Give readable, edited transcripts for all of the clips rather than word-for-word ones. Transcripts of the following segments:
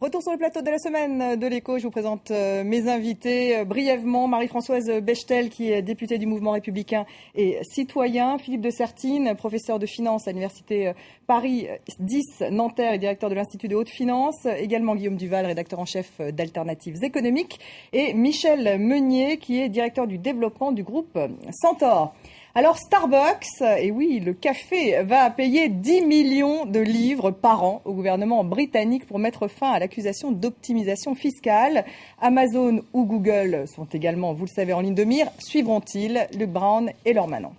Retour sur le plateau de la semaine de l'Écho. Je vous présente mes invités brièvement. Marie-Françoise Bechtel, qui est députée du Mouvement républicain et citoyen. Philippe de Sertine, professeur de finance à l'Université Paris 10 Nanterre et directeur de l'Institut de haute finance. Également Guillaume Duval, rédacteur en chef d'Alternatives économiques. Et Michel Meunier, qui est directeur du développement du groupe Centaure. Alors Starbucks, et oui, le café va payer 10 millions de livres par an au gouvernement britannique pour mettre fin à l'accusation d'optimisation fiscale. Amazon ou Google sont également, vous le savez, en ligne de mire. Suivront-ils Luc Brown et Laure Manon?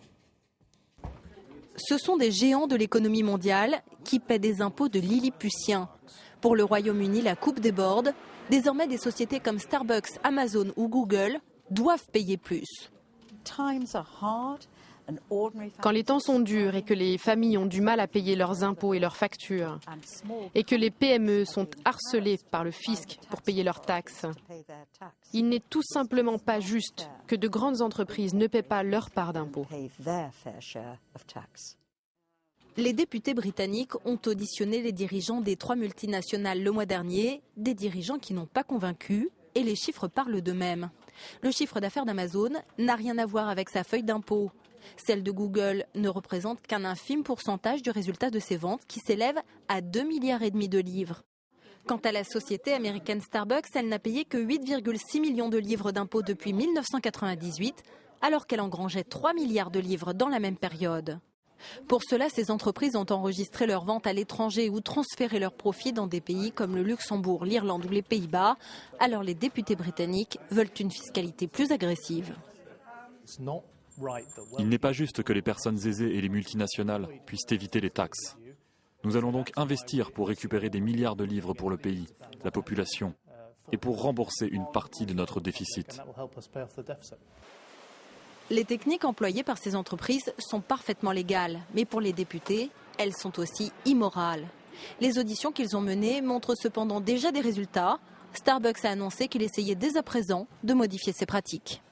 Ce sont des géants de l'économie mondiale qui paient des impôts de Lilliputiens. Pour le Royaume-Uni, la coupe déborde. Désormais, des sociétés comme Starbucks, Amazon ou Google doivent payer plus. Quand les temps sont durs et que les familles ont du mal à payer leurs impôts et leurs factures, et que les PME sont harcelées par le fisc pour payer leurs taxes, il n'est tout simplement pas juste que de grandes entreprises ne paient pas leur part d'impôts. Les députés britanniques ont auditionné les dirigeants des 3 multinationales le mois dernier, des dirigeants qui n'ont pas convaincu, et les chiffres parlent d'eux-mêmes. Le chiffre d'affaires d'Amazon n'a rien à voir avec sa feuille d'impôt. Celle de Google ne représente qu'un infime pourcentage du résultat de ses ventes qui s'élève à 2,5 milliards de livres. Quant à la société américaine Starbucks, elle n'a payé que 8,6 millions de livres d'impôts depuis 1998, alors qu'elle engrangeait 3 milliards de livres dans la même période. Pour cela, ces entreprises ont enregistré leurs ventes à l'étranger ou transféré leurs profits dans des pays comme le Luxembourg, l'Irlande ou les Pays-Bas. Alors les députés britanniques veulent une fiscalité plus agressive. Il n'est pas juste que les personnes aisées et les multinationales puissent éviter les taxes. Nous allons donc investir pour récupérer des milliards de livres pour le pays, la population, et pour rembourser une partie de notre déficit. Les techniques employées par ces entreprises sont parfaitement légales, mais pour les députés, elles sont aussi immorales. Les auditions qu'ils ont menées montrent cependant déjà des résultats. Starbucks a annoncé qu'il essayait dès à présent de modifier ses pratiques.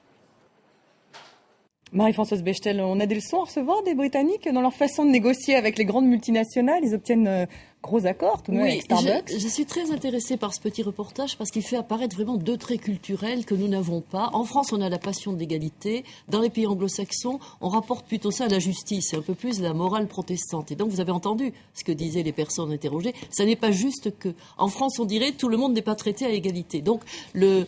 Marie-Françoise Bechtel, on a des leçons à recevoir des Britanniques dans leur façon de négocier avec les grandes multinationales. Ils obtiennent gros accords tout de même avec Starbucks. Je suis très intéressée par ce petit reportage parce qu'il fait apparaître vraiment 2 traits culturels que nous n'avons pas. En France, on a la passion de l'égalité. Dans les pays anglo-saxons, on rapporte plutôt ça à la justice, un peu plus la morale protestante. Et donc, vous avez entendu ce que disaient les personnes interrogées. Ça n'est pas juste que, en France, on dirait tout le monde n'est pas traité à égalité. Donc, le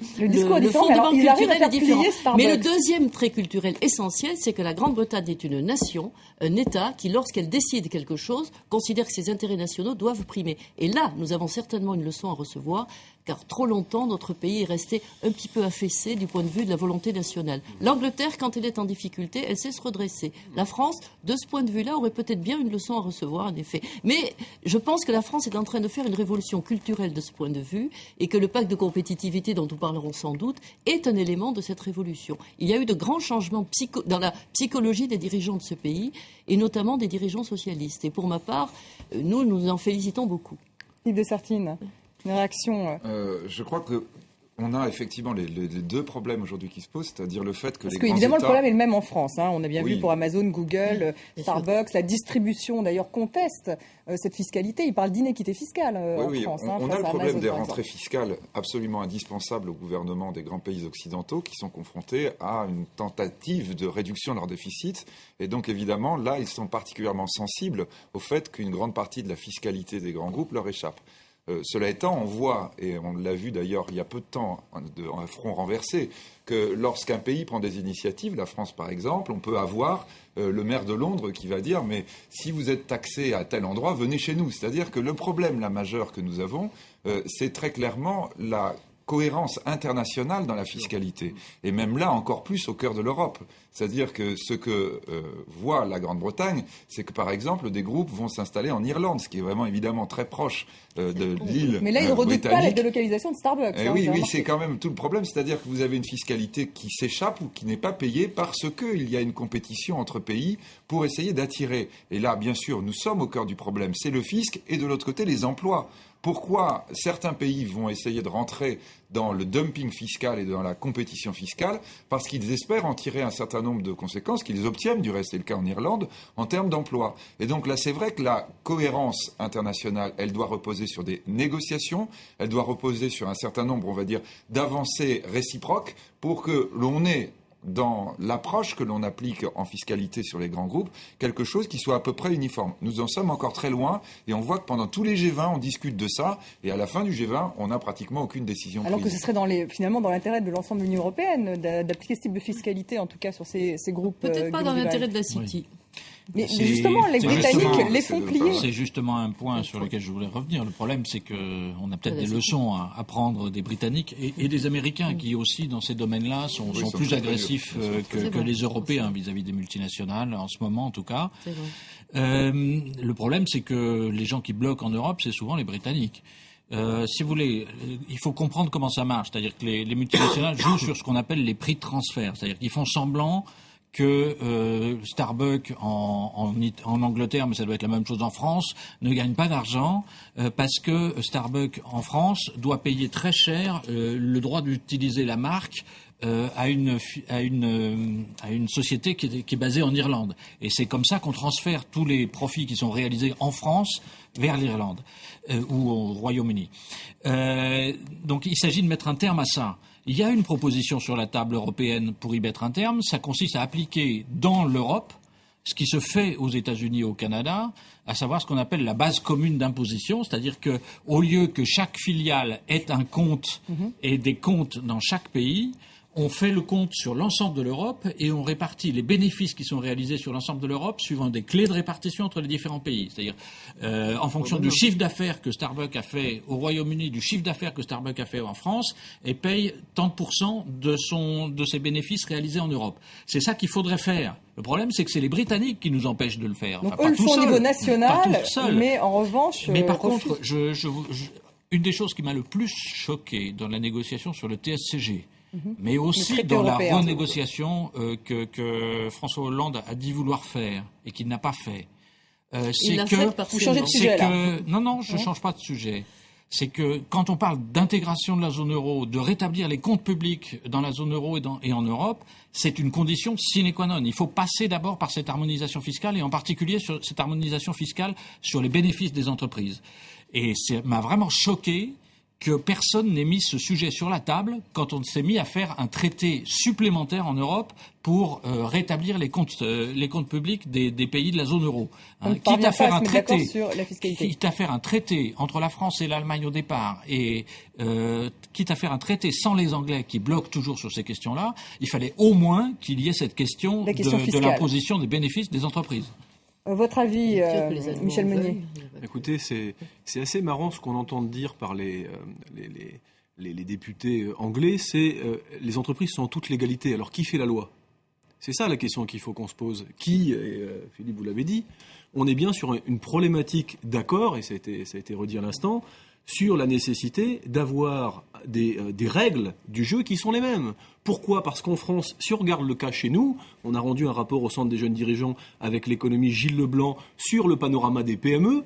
fondement culturel est différent. Mais le deuxième trait culturel essentiel, c'est que la Grande-Bretagne est une nation, un État qui, lorsqu'elle décide quelque chose, considère que ses intérêts nationaux doivent primer. Et là, nous avons certainement une leçon à recevoir, car trop longtemps, notre pays est resté un petit peu affaissé du point de vue de la volonté nationale. L'Angleterre, quand elle est en difficulté, elle sait se redresser. La France, de ce point de vue-là, aurait peut-être bien une leçon à recevoir, en effet. Mais je pense que la France est en train de faire une révolution culturelle de ce point de vue, et que le pacte de compétitivité, dont nous parlerons sans doute, est un élément de cette révolution. Il y a eu de grands changements dans la psychologie des dirigeants de ce pays, et notamment des dirigeants socialistes. Et pour ma part, nous en félicitons beaucoup. Yves de Sertine, une réaction Je crois qu'on a effectivement les 2 problèmes aujourd'hui qui se posent, c'est-à-dire le fait que parce les que grands évidemment États... le problème est le même en France. On a bien Oui. vu pour Amazon, Google, Starbucks, la distribution d'ailleurs conteste cette fiscalité. Ils parlent d'inéquité fiscale en France. On a le problème Amazon, des rentrées fiscales absolument indispensables au gouvernement des grands pays occidentaux qui sont confrontés à une tentative de réduction de leur déficit. Et donc évidemment, là, ils sont particulièrement sensibles au fait qu'une grande partie de la fiscalité des grands groupes leur échappe. Cela étant, on voit, et on l'a vu d'ailleurs il y a peu de temps, un front renversé, que lorsqu'un pays prend des initiatives, la France par exemple, on peut avoir le maire de Londres qui va dire « mais si vous êtes taxé à tel endroit, venez chez nous ». C'est-à-dire que le problème majeur que nous avons, c'est très clairement la cohérence internationale dans la fiscalité. Et même là, encore plus au cœur de l'Europe. C'est-à-dire que ce que voit la Grande-Bretagne, c'est que, par exemple, des groupes vont s'installer en Irlande, ce qui est vraiment, évidemment, très proche de l'île Mais là, ils ne redoutent pas la britannique. délocalisation de Starbucks. Oui, c'est quand même tout le problème. C'est-à-dire que vous avez une fiscalité qui s'échappe ou qui n'est pas payée parce qu'il y a une compétition entre pays pour essayer d'attirer. Et là, bien sûr, nous sommes au cœur du problème. C'est le fisc et, de l'autre côté, les emplois. pourquoi certains pays vont essayer de rentrer dans le dumping fiscal et dans la compétition fiscale, parce qu'ils espèrent en tirer un certain nombre de conséquences qu'ils obtiennent, du reste c'est le cas en Irlande, en termes d'emploi. Et donc là, c'est vrai que la cohérence internationale, elle doit reposer sur des négociations, elle doit reposer sur un certain nombre, on va dire, d'avancées réciproques pour que l'on ait dans l'approche que l'on applique en fiscalité sur les grands groupes, quelque chose qui soit à peu près uniforme. Nous en sommes encore très loin et on voit que pendant tous les G20, on discute de ça et à la fin du G20, on n'a pratiquement aucune décision prise. Alors que ce serait finalement dans l'intérêt de l'ensemble de l'Union européenne d'appliquer ce type de fiscalité, en tout cas sur ces groupes. Peut-être pas dans l'intérêt de la City. Oui. Mais justement, les Britanniques les font plier. C'est justement un point sur lequel je voulais revenir. Le problème, c'est qu'on a peut-être des leçons à apprendre des Britanniques et des Américains qui aussi, dans ces domaines-là, sont plus agressifs que les Européens vis-à-vis des multinationales, en ce moment en tout cas. Le problème, c'est que les gens qui bloquent en Europe, c'est souvent les Britanniques. Si vous voulez, il faut comprendre comment ça marche. C'est-à-dire que les multinationales jouent sur ce qu'on appelle les prix de transfert. C'est-à-dire qu'ils font semblant que Starbucks en Angleterre, mais ça doit être la même chose en France, ne gagne pas d'argent parce que Starbucks en France doit payer très cher le droit d'utiliser la marque à une société qui est basée en Irlande. Et c'est comme ça qu'on transfère tous les profits qui sont réalisés en France vers l'Irlande ou au Royaume-Uni. Donc il s'agit de mettre un terme à ça. Il y a une proposition sur la table européenne pour y mettre un terme. Ça consiste à appliquer dans l'Europe ce qui se fait aux États-Unis et au Canada, à savoir ce qu'on appelle la base commune d'imposition, c'est-à-dire que au lieu que chaque filiale ait un compte et des comptes dans chaque pays, on fait le compte sur l'ensemble de l'Europe et on répartit les bénéfices qui sont réalisés sur l'ensemble de l'Europe suivant des clés de répartition entre les différents pays. C'est-à-dire en fonction du chiffre d'affaires que Starbucks a fait au Royaume-Uni, du chiffre d'affaires que Starbucks a fait en France, et paye tant de ses bénéfices réalisés en Europe. C'est ça qu'il faudrait faire. Le problème, c'est que c'est les Britanniques qui nous empêchent de le faire. Donc eux le font au niveau national, mais en revanche... Mais par contre, une des choses qui m'a le plus choqué dans la négociation sur le TSCG, mais aussi dans la renégociation que François Hollande a dit vouloir faire et qu'il n'a pas fait. Il l'a fait partiellement. Vous changez de sujet, là. Non, je ne change pas de sujet. C'est que quand on parle d'intégration de la zone euro, de rétablir les comptes publics dans la zone euro et en Europe, c'est une condition sine qua non. Il faut passer d'abord par cette harmonisation fiscale et en particulier sur cette harmonisation fiscale sur les bénéfices des entreprises. Et ça m'a vraiment choqué que personne n'ait mis ce sujet sur la table quand on s'est mis à faire un traité supplémentaire en Europe pour rétablir les comptes publics des pays de la zone euro. Quitte à faire un traité entre la France et l'Allemagne au départ et quitte à faire un traité sans les Anglais qui bloquent toujours sur ces questions-là, il fallait au moins qu'il y ait cette question de l'imposition des bénéfices des entreprises. Votre avis, Michel Meunier? Écoutez, c'est assez marrant ce qu'on entend dire par les députés anglais, c'est les entreprises sont en toute légalité. Alors qui fait la loi? C'est ça la question qu'il faut qu'on se pose. Qui, Philippe vous l'avez dit, on est bien sur une problématique d'accord, et ça a été redit à l'instant, sur la nécessité d'avoir des règles du jeu qui sont les mêmes. Pourquoi ? Parce qu'en France, si on regarde le cas chez nous, on a rendu un rapport au Centre des jeunes dirigeants avec l'économie Gilles Leblanc sur le panorama des PME.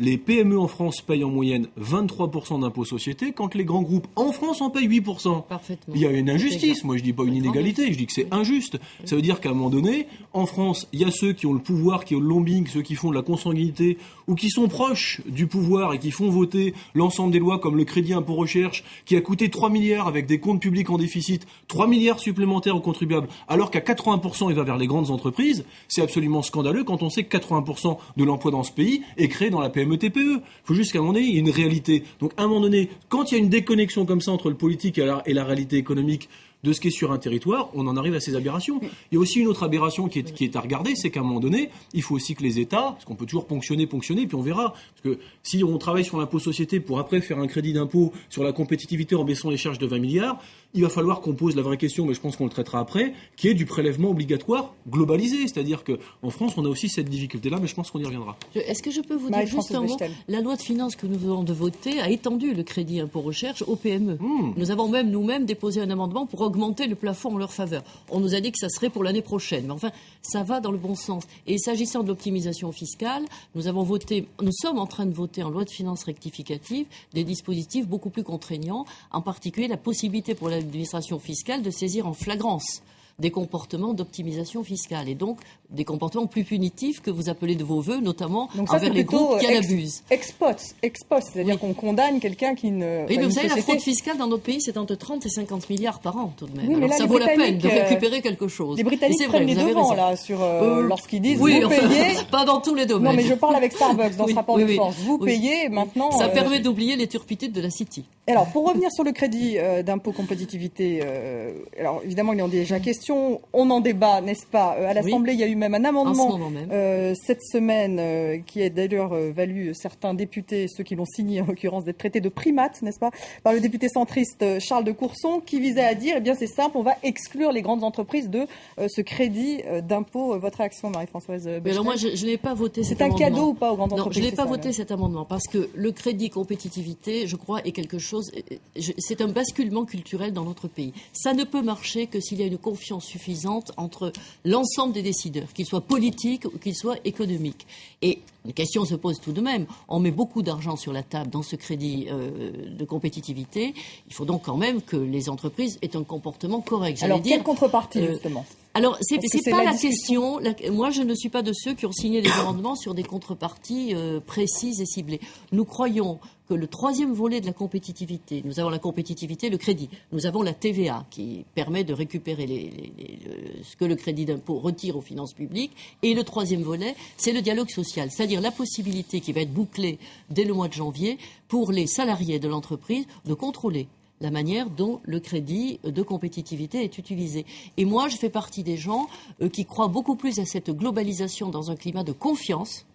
Les PME en France payent en moyenne 23% d'impôts sociétés, quand les grands groupes en France en payent 8%. Parfaitement. Il y a une injustice. Moi, je dis pas une inégalité, je dis que c'est injuste. Ça veut dire qu'à un moment donné, en France, il y a ceux qui ont le pouvoir, qui ont le lobbying, ceux qui font de la consanguinité, ou qui sont proches du pouvoir et qui font voter l'ensemble des lois comme le crédit impôt recherche, qui a coûté 3 milliards avec des comptes publics en déficit, 3 milliards supplémentaires aux contribuables, alors qu'à 80% il va vers les grandes entreprises. C'est absolument scandaleux quand on sait que 80% de l'emploi dans ce pays est créé dans la PME TPE. Il faut juste qu'à un moment donné, il y ait une réalité. Donc à un moment donné, quand il y a une déconnexion comme ça entre le politique et la réalité économique de ce qui est sur un territoire, on en arrive à ces aberrations. Il y a aussi une autre aberration qui est à regarder, c'est qu'à un moment donné, il faut aussi que les États, parce qu'on peut toujours ponctionner, puis on verra. Parce que si on travaille sur l'impôt société pour après faire un crédit d'impôt sur la compétitivité en baissant les charges de 20 milliards, il va falloir qu'on pose la vraie question, mais je pense qu'on le traitera après, qui est du prélèvement obligatoire globalisé. C'est-à-dire qu'en France, on a aussi cette difficulté-là, mais je pense qu'on y reviendra. Est-ce que je peux vous dire juste un mot ? La loi de finances que nous venons de voter a étendu le crédit impôt recherche aux PME. Nous avons même nous-mêmes déposé un amendement pour augmenter le plafond en leur faveur. On nous a dit que ça serait pour l'année prochaine. Mais enfin, ça va dans le bon sens. Et s'agissant de l'optimisation fiscale, nous sommes en train de voter en loi de finances rectificative des dispositifs beaucoup plus contraignants, en particulier la possibilité pour l'administration fiscale de saisir en flagrance des comportements d'optimisation fiscale et donc des comportements plus punitifs que vous appelez de vos voeux, notamment envers les groupes qui en abusent. Ex-post, c'est-à-dire qu'on condamne quelqu'un qui ne... Oui, mais vous savez, la fraude fiscale dans notre pays, c'est entre 30 et 50 milliards par an, tout de même. Oui, alors ça vaut la peine de récupérer quelque chose. Les Britanniques prennent les devants, là, sur lorsqu'ils disent oui, vous payez... Pas dans tous les domaines. Non, mais je parle avec Starbucks dans ce rapport de force. Vous payez, maintenant... Ça permet d'oublier les turpitudes de la City. Alors, pour revenir sur le crédit d'impôt compétitivité, alors évidemment, il y en a déjà question. On en débat, n'est-ce pas? À l'Assemblée, il y a eu même un amendement cette semaine qui a d'ailleurs valu certains députés, ceux qui l'ont signé en l'occurrence, d'être traités de primates, n'est-ce pas, par le député centriste Charles de Courson, qui visait à dire, eh bien c'est simple, on va exclure les grandes entreprises de ce crédit d'impôt. Votre réaction, Marie-Françoise Bechtel? Mais alors moi, je n'ai pas voté cet amendement. C'est un cadeau ou pas aux grandes entreprises? Non, je n'ai pas voté cet amendement parce que le crédit compétitivité, je crois, est quelque chose. C'est un basculement culturel dans notre pays. Ça ne peut marcher que s'il y a une confiance suffisante entre l'ensemble des décideurs, qu'ils soient politiques ou qu'ils soient économiques. Et une question se pose tout de même. On met beaucoup d'argent sur la table dans ce crédit de compétitivité. Il faut donc quand même que les entreprises aient un comportement correct. Alors, quelle contrepartie, justement? Alors, c'est pas la question. Moi, je ne suis pas de ceux qui ont signé des amendements sur des contreparties précises et ciblées. Nous croyons que le troisième volet de la compétitivité, nous avons la compétitivité, le crédit, nous avons la TVA qui permet de récupérer ce que le crédit d'impôt retire aux finances publiques, et le troisième volet, c'est le dialogue social, c'est-à-dire la possibilité qui va être bouclée dès le mois de janvier pour les salariés de l'entreprise de contrôler la manière dont le crédit de compétitivité est utilisé. Et moi, je fais partie des gens qui croient beaucoup plus à cette globalisation dans un climat de confiance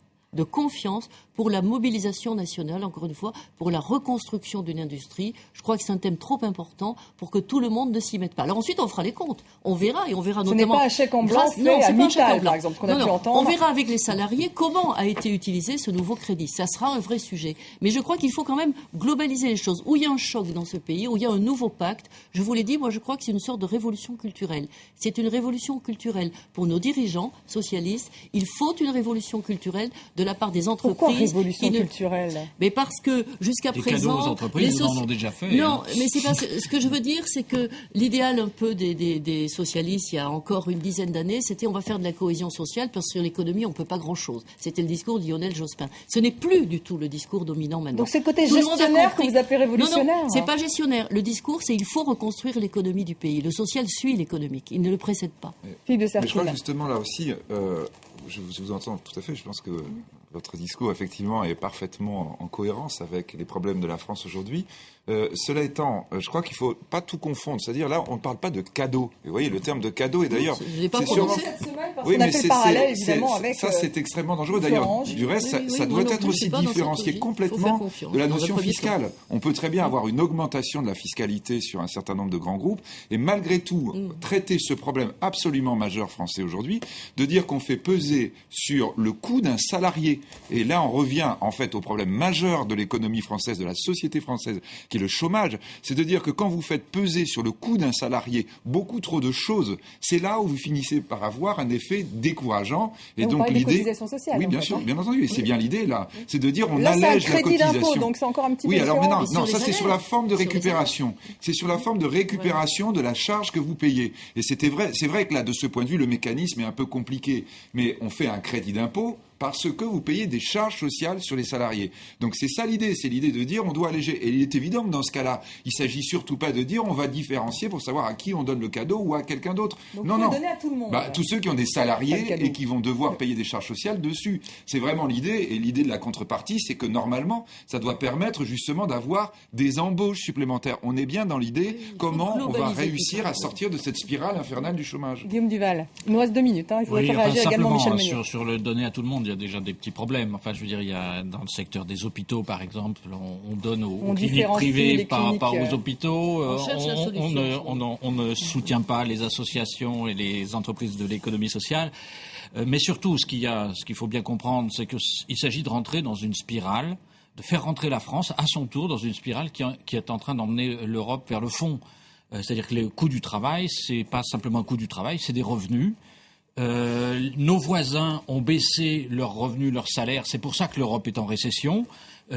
pour la mobilisation nationale, encore une fois, pour la reconstruction d'une industrie. Je crois que c'est un thème trop important pour que tout le monde ne s'y mette pas. Alors ensuite, on fera les comptes. On verra, et on verra notamment... Ce n'est pas un chèque en blanc fait à Mittal, par exemple, qu'on a pu entendre. On verra avec les salariés comment a été utilisé ce nouveau crédit. Ça sera un vrai sujet. Mais je crois qu'il faut quand même globaliser les choses. Où il y a un choc dans ce pays, où il y a un nouveau pacte, je vous l'ai dit, moi je crois que c'est une sorte de révolution culturelle. C'est une révolution culturelle pour nos dirigeants socialistes. Il faut une révolution culturelle de la part des entreprises. Pourquoi révolution culturelle? Mais parce que jusqu'à présent, cadeaux aux entreprises, nous en ont déjà fait. Non, mais c'est parce que ce que je veux dire, c'est que l'idéal un peu des socialistes, il y a encore une dizaine d'années, c'était on va faire de la cohésion sociale parce que sur l'économie, on peut pas grand-chose. C'était le discours de Lionel Jospin. Ce n'est plus du tout le discours dominant maintenant. Donc c'est le côté gestionnaire que vous appelez révolutionnaire? Non, c'est pas gestionnaire. Le discours, c'est il faut reconstruire l'économie du pays. Le social suit l'économique. Il ne le précède pas. Mais je crois justement là aussi, je vous entends tout à fait. Je pense que votre discours, effectivement, est parfaitement en cohérence avec les problèmes de la France aujourd'hui. Cela étant, je crois qu'il ne faut pas tout confondre. C'est-à-dire, là, on ne parle pas de cadeau. Et vous voyez, le terme de cadeau est d'ailleurs... Je l'ai pas prononcé cette semaine parce qu'on a fait le parallèle, évidemment, avec... Ça, c'est extrêmement dangereux. D'ailleurs, du reste, ça doit être aussi différencié complètement de la notion fiscale. On peut très bien avoir une augmentation de la fiscalité sur un certain nombre de grands groupes et malgré tout traiter ce problème absolument majeur français aujourd'hui, de dire qu'on fait peser sur le coût d'un salarié. Et là, on revient en fait au problème majeur de l'économie française, de la société française, qui est le chômage. C'est de dire que quand vous faites peser sur le coût d'un salarié beaucoup trop de choses, c'est là où vous finissez par avoir un effet décourageant. Et donc l'idée, oui, bien sûr, bien entendu, et c'est bien l'idée là, c'est de dire on là, allège la cotisation. Donc c'est encore un petit peu. Oui, alors mais non, ça c'est sur la forme de récupération. C'est sur la forme de récupération de la charge que vous payez. Et c'est vrai que là, de ce point de vue, le mécanisme est un peu compliqué, mais on fait un crédit d'impôt parce que vous payez des charges sociales sur les salariés. Donc c'est ça l'idée, c'est l'idée de dire on doit alléger. Et il est évident que dans ce cas-là, il ne s'agit surtout pas de dire on va différencier pour savoir à qui on donne le cadeau ou à quelqu'un d'autre. Donc non, donner à tout le monde. Tous ceux qui ont des salariés et qui vont devoir payer des charges sociales dessus. C'est vraiment l'idée. Et l'idée de la contrepartie, c'est que normalement, ça doit permettre justement d'avoir des embauches supplémentaires. On est bien dans l'idée comment on va réussir à sortir de cette spirale infernale du chômage. Guillaume Duval, il nous reste 2 minutes. Il faudrait faire réagir également Michel Meunier. Sur le donner à tout le monde, il y a déjà des petits problèmes. Enfin, je veux dire, il y a dans le secteur des hôpitaux, par exemple, on donne aux cliniques privées par rapport aux hôpitaux. On ne soutient pas les associations et les entreprises de l'économie sociale. Mais surtout, ce qu'il faut bien comprendre, c'est qu'il s'agit de rentrer dans une spirale, de faire rentrer la France à son tour dans une spirale qui est en train d'emmener l'Europe vers le fond. C'est-à-dire que le coût du travail, c'est pas simplement un coût du travail, c'est des revenus. Nos voisins ont baissé leurs revenus, leurs salaires. C'est pour ça que l'Europe est en récession.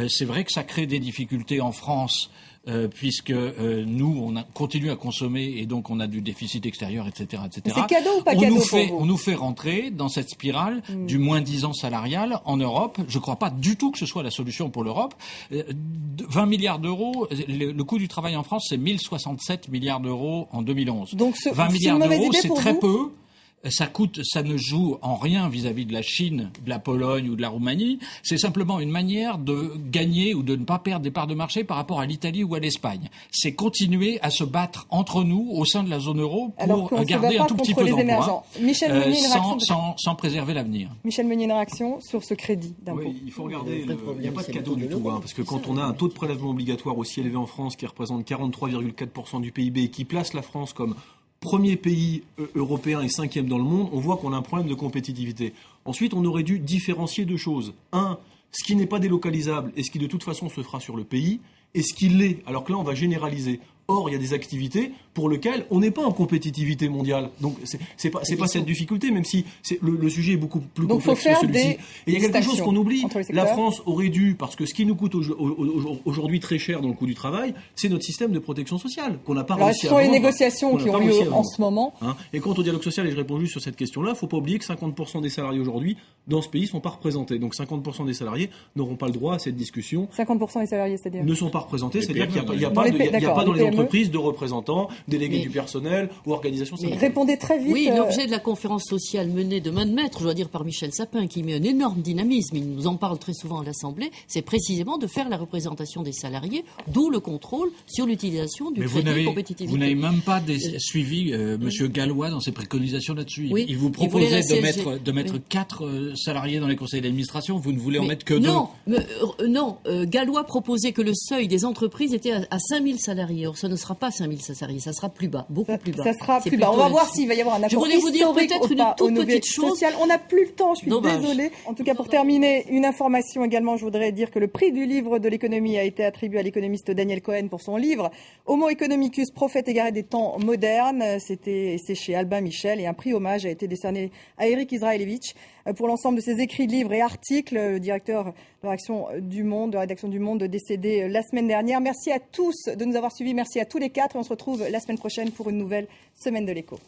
C'est vrai que ça crée des difficultés en France, puisque nous, on continue à consommer et donc on a du déficit extérieur, etc., etc. C'est cadeau ou pas cadeau pour vous ? On nous fait rentrer dans cette spirale du moins 10 ans salarial en Europe. Je ne crois pas du tout que ce soit la solution pour l'Europe. 20 milliards d'euros, le coût du travail en France, c'est 1067 milliards d'euros en 2011. Donc 20 milliards d'euros, c'est très vous peu. Ça ne joue en rien vis-à-vis de la Chine, de la Pologne ou de la Roumanie. C'est simplement une manière de gagner ou de ne pas perdre des parts de marché par rapport à l'Italie ou à l'Espagne. C'est continuer à se battre entre nous au sein de la zone euro pour garder un tout petit peu d'emploi sans préserver l'avenir. Michel Meunier, une réaction sur ce crédit d'impôt. Oui, il faut regarder, il n'y a pas de cadeau du tout, parce que quand on a un taux de prélèvement obligatoire aussi élevé en France qui représente 43,4% du PIB et qui place la France comme premier pays européen et 5e dans le monde, on voit qu'on a un problème de compétitivité. Ensuite, on aurait dû différencier deux choses. Un, ce qui n'est pas délocalisable et ce qui de toute façon se fera sur le pays, et ce qui l'est. Alors que là, on va généraliser. Or, il y a des activités pour lesquelles on n'est pas en compétitivité mondiale. Donc, c'est pas cette difficulté, même si le sujet est beaucoup plus complexe que celui-ci. Et il y a quelque chose qu'on oublie. La France aurait dû, parce que ce qui nous coûte aujourd'hui très cher dans le coût du travail, c'est notre système de protection sociale, qu'on n'a pas réussi à vendre. Ce sont les négociations qui ont lieu en ce moment. Et quant au dialogue social, et je réponds juste sur cette question-là, il ne faut pas oublier que 50% des salariés aujourd'hui dans ce pays ne sont pas représentés. Donc 50% des salariés n'auront pas le droit à cette discussion. 50% des salariés, c'est-à-dire ne sont pas représentés, c'est-à-dire qu'il n'y a pas dans les entreprises de représentants, délégués du personnel ou organisations syndicales. Répondez très vite. Oui, l'objet de la conférence sociale menée de main de maître, je dois dire par Michel Sapin, qui met un énorme dynamisme, il nous en parle très souvent à l'Assemblée, c'est précisément de faire la représentation des salariés, d'où le contrôle sur l'utilisation du crédit compétitivité. Vous n'avez même pas suivi M. Gallois dans ses préconisations là-dessus. Oui, il vous proposait de mettre 4 salariés dans les conseils d'administration, vous ne voulez en mettre que 2. Non, Gallois proposait que le seuil des entreprises était à 5000 salariés. Or, ce ne sera pas 5000 salariés, ça sera plus bas, beaucoup plus bas. Ça sera plus bas. On va voir s'il va y avoir un accord historique peut-être une toute petite chose. On n'a plus le temps, je suis désolée. En tout cas, pour terminer, une information également, je voudrais dire que le prix du livre de l'économie a été attribué à l'économiste Daniel Cohen pour son livre Homo economicus, prophète égaré des temps modernes. C'est chez Albin Michel et un prix hommage a été décerné à Eric Israelevich pour l'ensemble de ses écrits, livres et articles. Le directeur de rédaction du Monde, décédé la semaine dernière. Merci à tous de nous avoir suivis. Merci à tous les 4. Et on se retrouve la semaine prochaine pour une nouvelle Semaine de l'Écho.